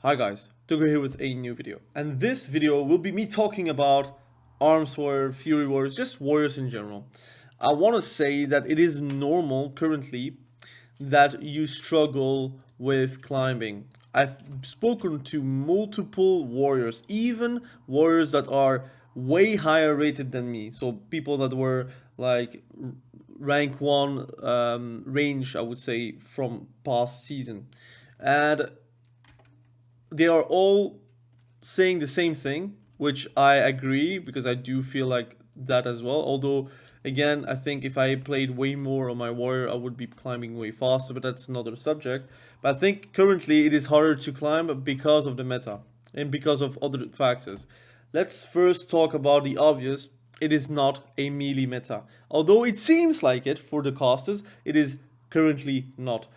Hi guys, Tugo here with a new video, and this video will be me talking about arms warrior, fury warriors, just warriors in general. I want to say that it is normal currently that you struggle with climbing. I've spoken to multiple warriors, even warriors that are way higher rated than me, so people that were like rank 1 range, I would say, from past season. And they are all saying the same thing, which I agree because I do feel like that as well. Although, again, I think if I played way more on my warrior, I would be climbing way faster, but that's another subject. But I think currently it is harder to climb because of the meta and because of other factors. Let's first talk about the obvious. It is not a melee meta. Although it seems like it for the casters, it is currently not.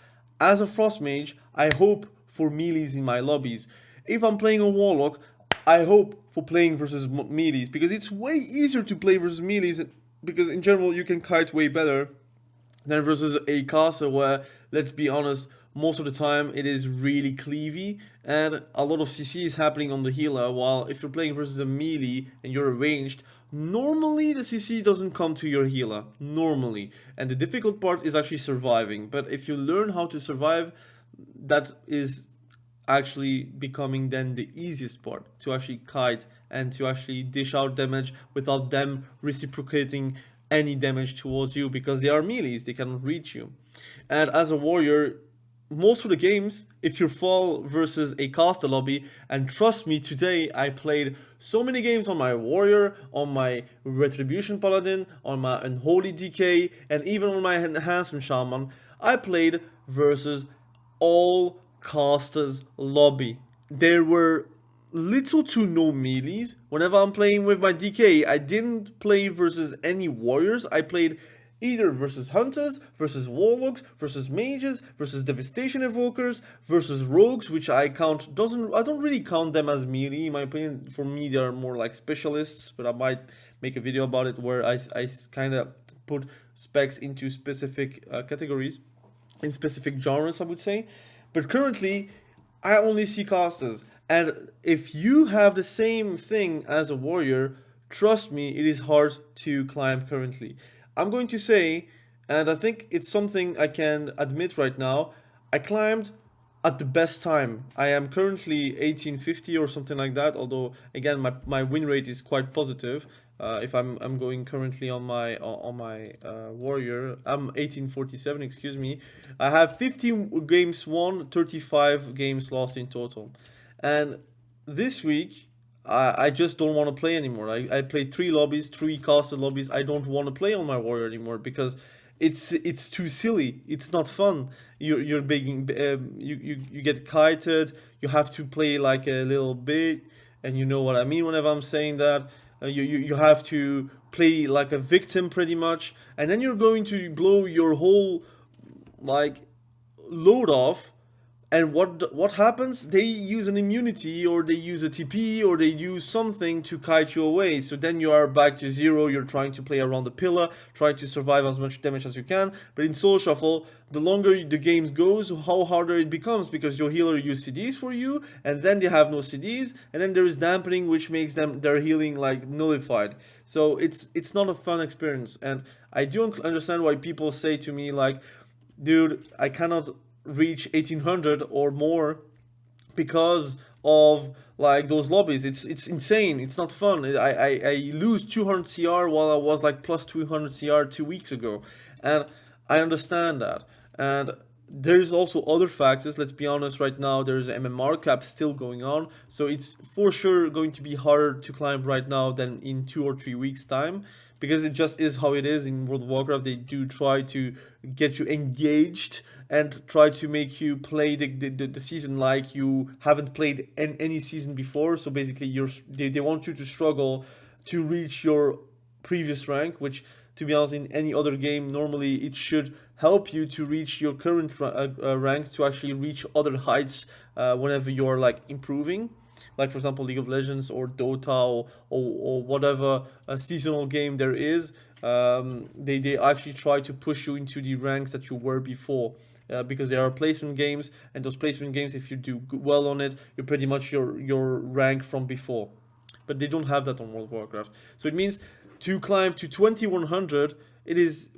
As a frost mage, I hope for melees in my lobbies. If I'm playing a warlock, I hope for playing versus melees because it's way easier to play versus melees because in general you can kite way better than versus a caster where, let's be honest, most of the time it is really cleavy and a lot of CC is happening on the healer, while if you're playing versus a melee and you're ranged, normally the CC doesn't come to your healer, normally. And the difficult part is actually surviving, but if you learn how to survive, that is actually becoming then the easiest part to actually kite and to actually dish out damage without them reciprocating any damage towards you because they are melees, they cannot reach you. And as a warrior, most of the games, if you fall versus a caster lobby, and trust me, today I played so many games on my warrior, on my Retribution Paladin, on my unholy DK, and even on my enhancement Shaman, I played versus all casters lobby. There were little to no melees. Whenever I'm playing with my DK, I didn't play versus any warriors. I played either versus hunters, versus warlocks, versus mages, versus devastation evokers, versus rogues, which I don't really count them as melee. In my opinion, for me they are more like specialists, but I might make a video about it where I kind of put specs into specific categories in specific genres, I would say. But currently, I only see casters. And if you have the same thing as a warrior, trust me, it is hard to climb currently. I'm going to say, and I think it's something I can admit right now, I climbed at the best time. I am currently 1850 or something like that, although again my win rate is quite positive. If I'm going currently on my warrior, I'm 1847. Excuse me. I have 15 games won, 35 games lost in total, and this week I just don't want to play anymore. I played three lobbies, three casted lobbies. I don't want to play on my warrior anymore because it's too silly. It's not fun. You're being you get kited. You have to play like a little bit, and you know what I mean whenever I'm saying that. You have to play like a victim pretty much, and then you're going to blow your whole like load off. And what happens? They use an immunity, or they use a TP, or they use something to kite you away. So then you are back to zero. You're trying to play around the pillar, trying to survive as much damage as you can. But in Soul Shuffle, the longer the game goes, how harder it becomes because your healer use CDs for you, and then they have no CDs, and then there is dampening, which makes their healing like nullified. So it's not a fun experience, and I do understand why people say to me like, dude, I cannot reach 1800 or more because of like those lobbies. It's insane. It's not fun. I lose 200 CR while I was like plus 200 CR 2 weeks ago, and I understand that. And there's also other factors. Let's be honest. Right now, there's MMR cap still going on, so it's for sure going to be harder to climb right now than in 2 or 3 weeks time, because it just is how it is in World of Warcraft. They do try to get you engaged and try to make you play the season like you haven't played any season before. So basically, they want you to struggle to reach your previous rank, which, to be honest, in any other game, normally it should help you to reach your current rank to actually reach other heights whenever you're like improving. Like for example, League of Legends or Dota or whatever seasonal game there is, they actually try to push you into the ranks that you were before. because there are placement games, and those placement games, if you do well on it, you're pretty much your rank from before. But they don't have that on World of Warcraft. So it means to climb to 2100, it is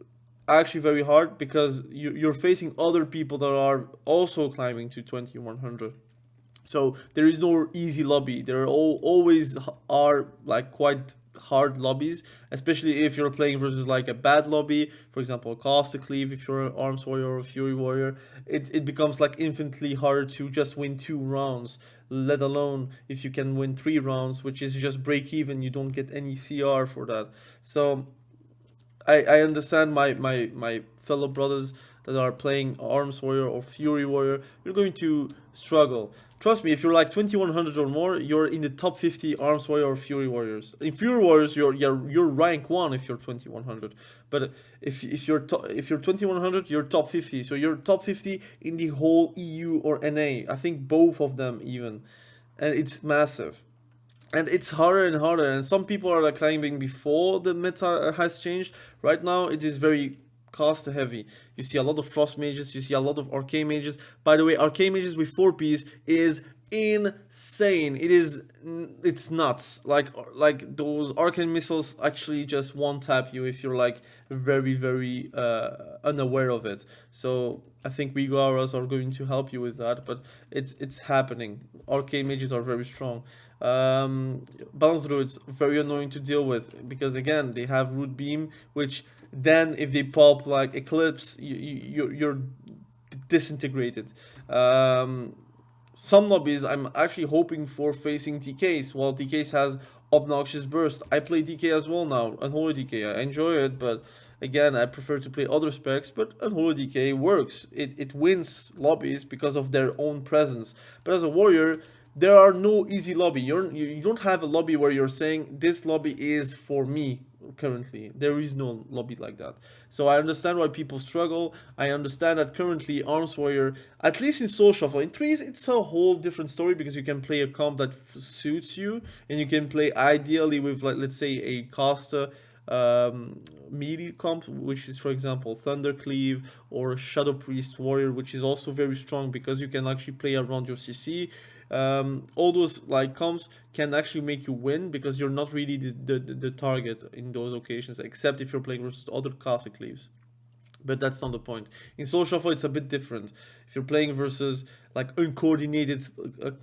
actually very hard because you're facing other people that are also climbing to 2100. So there is no easy lobby. There always are like quite hard lobbies, especially if you're playing versus like a bad lobby, for example, Caster Cleave. If you're an Arms Warrior or a Fury Warrior, it becomes like infinitely harder to just win 2 rounds, let alone if you can win 3 rounds, which is just break even. You don't get any CR for that. So I understand my fellow brothers that are playing Arms Warrior or Fury Warrior. You're going to struggle. Trust me, if you're like 2100 or more, you're in the top 50 Arms Warrior or Fury Warriors. In Fury Warriors, you're rank 1 if you're 2100. But if you're 2100, you're top 50. So you're top 50 in the whole EU or NA. I think both of them even, and it's massive. And it's harder and harder, and some people are like climbing before the meta has changed. Right now, it is very cost heavy. You see a lot of frost mages, you see a lot of arcane mages. By the way, arcane mages with 4Ps is insane. It's nuts. Like those arcane missiles actually just one tap you if you're like very unaware of it. So I think we Guaras are going to help you with that, but it's happening. Arcane mages are very strong. Balance druids very annoying to deal with because again they have root beam, which then if they pop like eclipse, you're disintegrated. Some lobbies I'm actually hoping for facing DKs. While DKs has obnoxious burst, I play DK as well now, unholy DK. I enjoy it, but again I prefer to play other specs. But unholy DK works. It wins lobbies because of their own presence. But as a warrior, there are no easy lobby. You don't have a lobby where you're saying this lobby is for me. Currently, there is no lobby like that. So I understand why people struggle. I understand that currently Arms Warrior, at least in Soul Shuffle, in threes it's a whole different story because you can play a comp that suits you, and you can play ideally with, like, let's say a caster melee comp, which is for example Thundercleave or Shadow Priest Warrior, which is also very strong because you can actually play around your CC. All those like comps can actually make you win because you're not really the target in those occasions, except if you're playing versus other Caster Cleaves. But that's not the point. In Soul Shuffle, it's a bit different. If you're playing versus like uncoordinated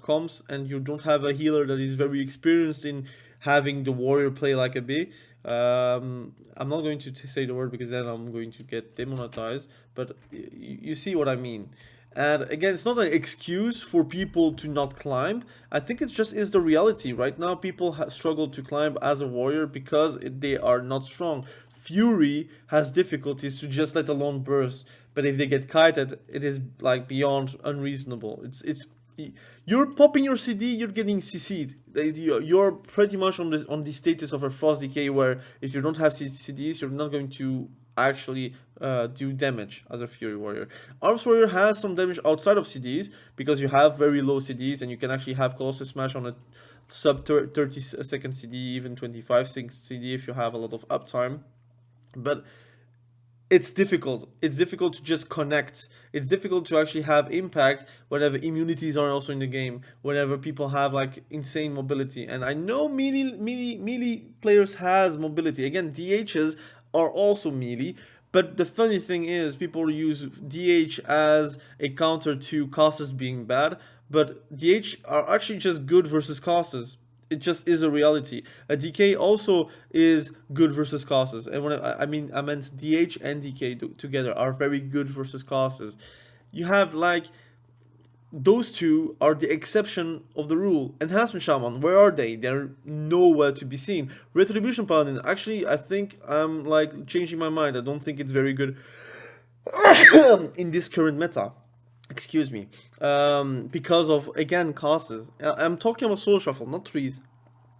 comps and you don't have a healer that is very experienced in having the warrior play like a B, I'm not going to say the word because then I'm going to get demonetized, but you see what I mean. And again, it's not an excuse for people to not climb. I think it just is the reality. Right now, people struggle to climb as a warrior because they are not strong. Fury has difficulties to just let alone burst, but if they get kited, it is like beyond unreasonable. You're popping your CD, you're getting CC'd. You're pretty much on the status of a Frost Decay, where if you don't have CDs, you're not going to actually do damage as a Fury Warrior. Arms Warrior has some damage outside of CDs because you have very low CDs and you can actually have Colossus Smash on a sub 30 second CD, even 25 CD if you have a lot of uptime. But it's difficult. It's difficult to just connect. It's difficult to actually have impact whenever immunities are also in the game, whenever people have like insane mobility. And I know melee players has mobility. Again, DHs are also melee, but the funny thing is people use DH as a counter to casters being bad, but DH are actually just good versus casters. It just is a reality. A DK also is good versus casters, and when I meant DH and DK together are very good versus casters. You have like those two are the exception of the rule. Enhancement Shaman, where are they? They're nowhere to be seen. Retribution Paladin, actually, I think I'm like changing my mind. I don't think it's very good in this current meta. Excuse me. Because of, again, casters. I'm talking about Soul Shuffle, not trees.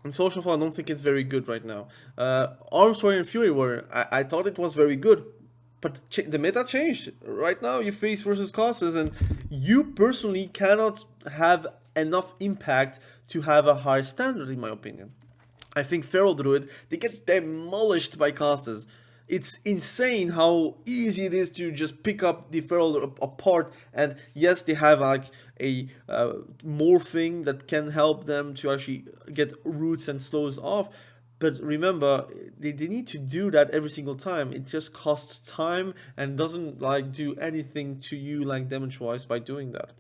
In Soul Shuffle, I don't think it's very good right now. Arms Warrior and Fury Warrior, I thought it was very good. But the meta changed. Right now, you face versus casters, and you personally cannot have enough impact to have a high standard, in my opinion. I think Feral Druid, they get demolished by casters. it's insane how easy it is to just pick up the feral apart. And yes, they have like a morphing that can help them to actually get roots and slows off. But remember, they need to do that every single time. It just costs time and doesn't like do anything to you like damage wise by doing that.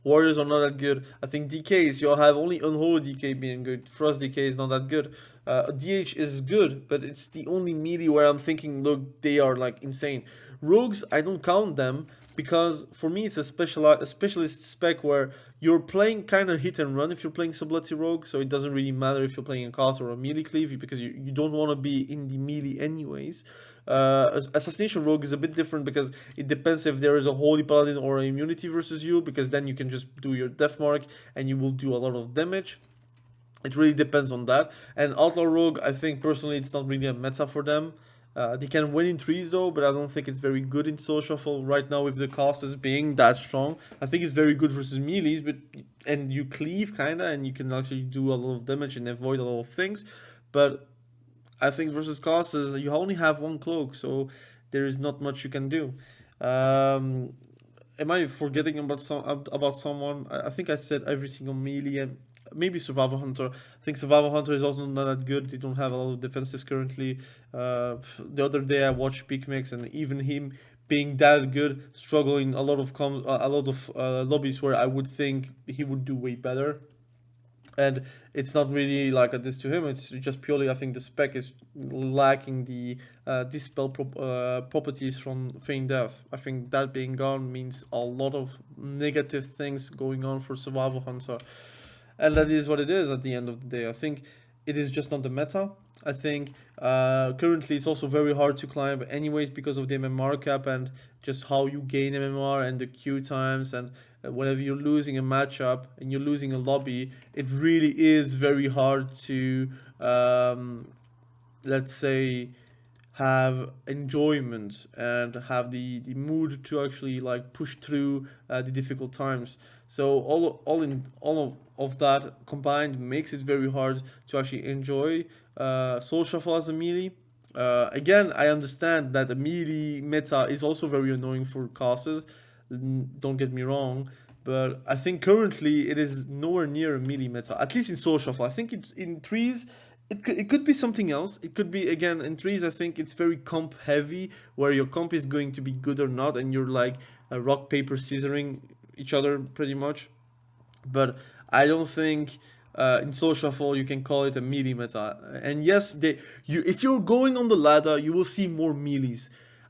Warriors are not that good. I think DKs, you'll have only unholy DK being good. Frost DK is not that good. DH is good, but it's the only melee where I'm thinking, look, they are like insane. Rogues, I don't count them because for me it's a specialist spec where you're playing kind of hit and run if you're playing subtlety rogue, so it doesn't really matter if you're playing a cast or a melee cleave because you don't want to be in the melee anyways. Assassination rogue is a bit different because it depends if there is a holy paladin or an immunity versus you, because then you can just do your death mark and you will do a lot of damage. It really depends on that. And outlaw rogue, I think personally it's not really a meta for them. They can win in threes though, but I don't think it's very good in soul shuffle right now with the casters being that strong. I think it's very good versus melees, but and you cleave kinda and you can actually do a lot of damage and avoid a lot of things. But I think versus casters you only have one cloak, so there is not much you can do. Am I forgetting about someone? I think I said every single melee and maybe Survival Hunter. I think Survival Hunter is also not that good. They don't have a lot of defensives currently. The other day I watched Peak Mix, and even him being that good, struggling a lot of lobbies where I would think he would do way better. And it's not really like a diss to him. It's just purely I think the spec is lacking the dispel properties from Feign Death. I think that being gone means a lot of negative things going on for Survival Hunter. And that is what it is at the end of the day. I think it is just not the meta. I think currently it's also very hard to climb anyways because of the MMR cap and just how you gain MMR and the queue times. And whenever you're losing a matchup and you're losing a lobby, it really is very hard to, let's say, have enjoyment and have the mood to actually like push through the difficult times. So all of that combined makes it very hard to actually enjoy soul shuffle as a melee. Again, I understand that the melee meta is also very annoying for casters. Don't get me wrong, but I think currently it is nowhere near a melee meta. At least in soul shuffle, I think it's in threes. It could be something else. It could be, again, in threes, I think it's very comp heavy, where your comp is going to be good or not, and you're like rock, paper, scissoring each other pretty much. But I don't think in soul shuffle you can call it a melee meta. And yes, if you're going on the ladder, you will see more melees.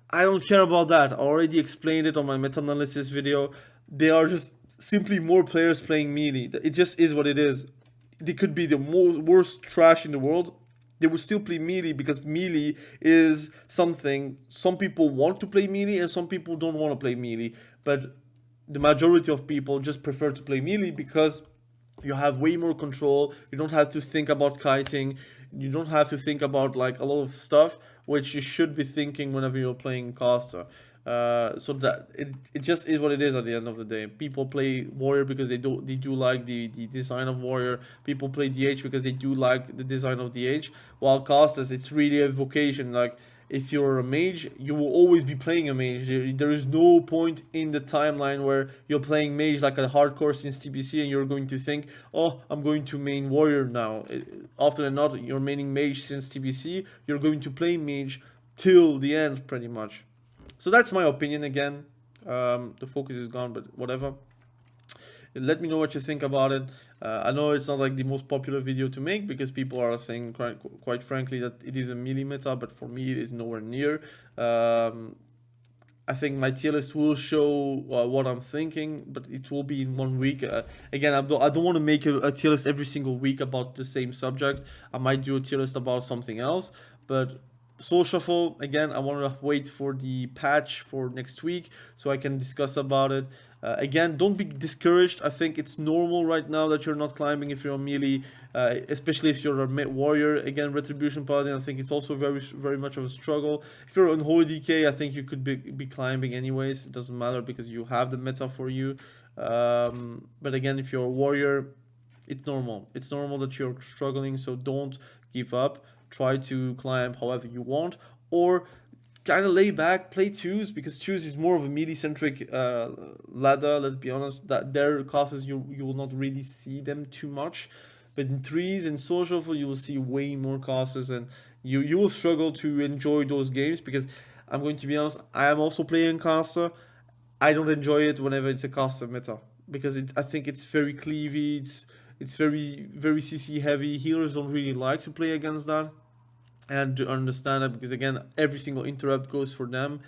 I don't care about that. I already explained it on my meta-analysis video. They are just simply more players playing melee. It just is what it is. They could be the worst trash in the world. They would still play melee because melee is something some people want to play melee and some people don't want to play melee. But the majority of people just prefer to play melee because you have way more control. You don't have to think about kiting. You don't have to think about like a lot of stuff which you should be thinking whenever you're playing caster. So that it just is what it is at the end of the day. People play warrior because they do like the design of warrior. People play DH because they do like the design of DH. While casters, it's really a vocation. Like if you're a mage, you will always be playing a mage. There is no point in the timeline where you're playing mage like a hardcore since TBC and you're going to think, oh, I'm going to main warrior now. Often than not, you're maining mage since TBC. You're going to play mage till the end, pretty much. So that's my opinion again. The focus is gone, but whatever. Let me know what you think about it. I know it's not like the most popular video to make because people are saying quite frankly that it is a melee meta, but for me it is nowhere near. I think my tier list will show what I'm thinking, but it will be in 1 week. Again, I don't want to make a tier list every single week about the same subject. I might do a tier list about something else, but Soul Shuffle, again, I want to wait for the patch for next week so I can discuss about it. Again, don't be discouraged. I think it's normal right now that you're not climbing if you're a melee, especially if you're a warrior. Again, Retribution Paladin, I think it's also very much of a struggle. If you're unholy DK, I think you could be climbing anyways. It doesn't matter because you have the meta for you. But again, if you're a warrior, it's normal. It's normal that you're struggling, so don't give up. Try to climb however you want. or kind of lay back, play twos, because twos is more of a melee centric ladder. Let's be honest, that their classes you will not really see them too much, but in threes and solo shuffle you will see way more classes, and you will struggle to enjoy those games, because I'm going to be honest, I am also playing caster. I don't enjoy it whenever it's a caster meta, because I think it's very cleavy. It's very CC heavy. Healers don't really like to play against that, and to understand that, because again every single interrupt goes for them,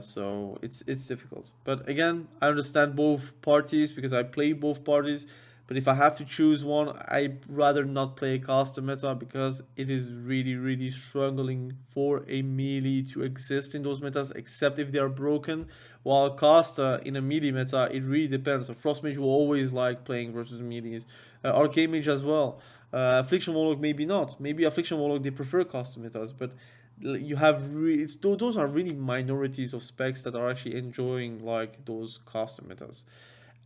so it's difficult. But again, I understand both parties because I play both parties. But if I have to choose one, I'd rather not play a caster meta, because it is really struggling for a melee to exist in those metas, except if they are broken. While caster in a melee meta, it really depends. A frost mage will always like playing versus melees. Arcane mage as well. Affliction warlock maybe not. Maybe affliction warlock they prefer caster metas, but you have those are really minorities of specs that are actually enjoying like those caster metas.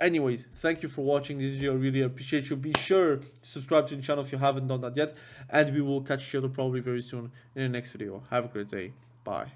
Anyways, thank you for watching this video. I really appreciate you. Be sure to subscribe to the channel if you haven't done that yet, and we will catch each other probably very soon in the next video. Have a great day. Bye.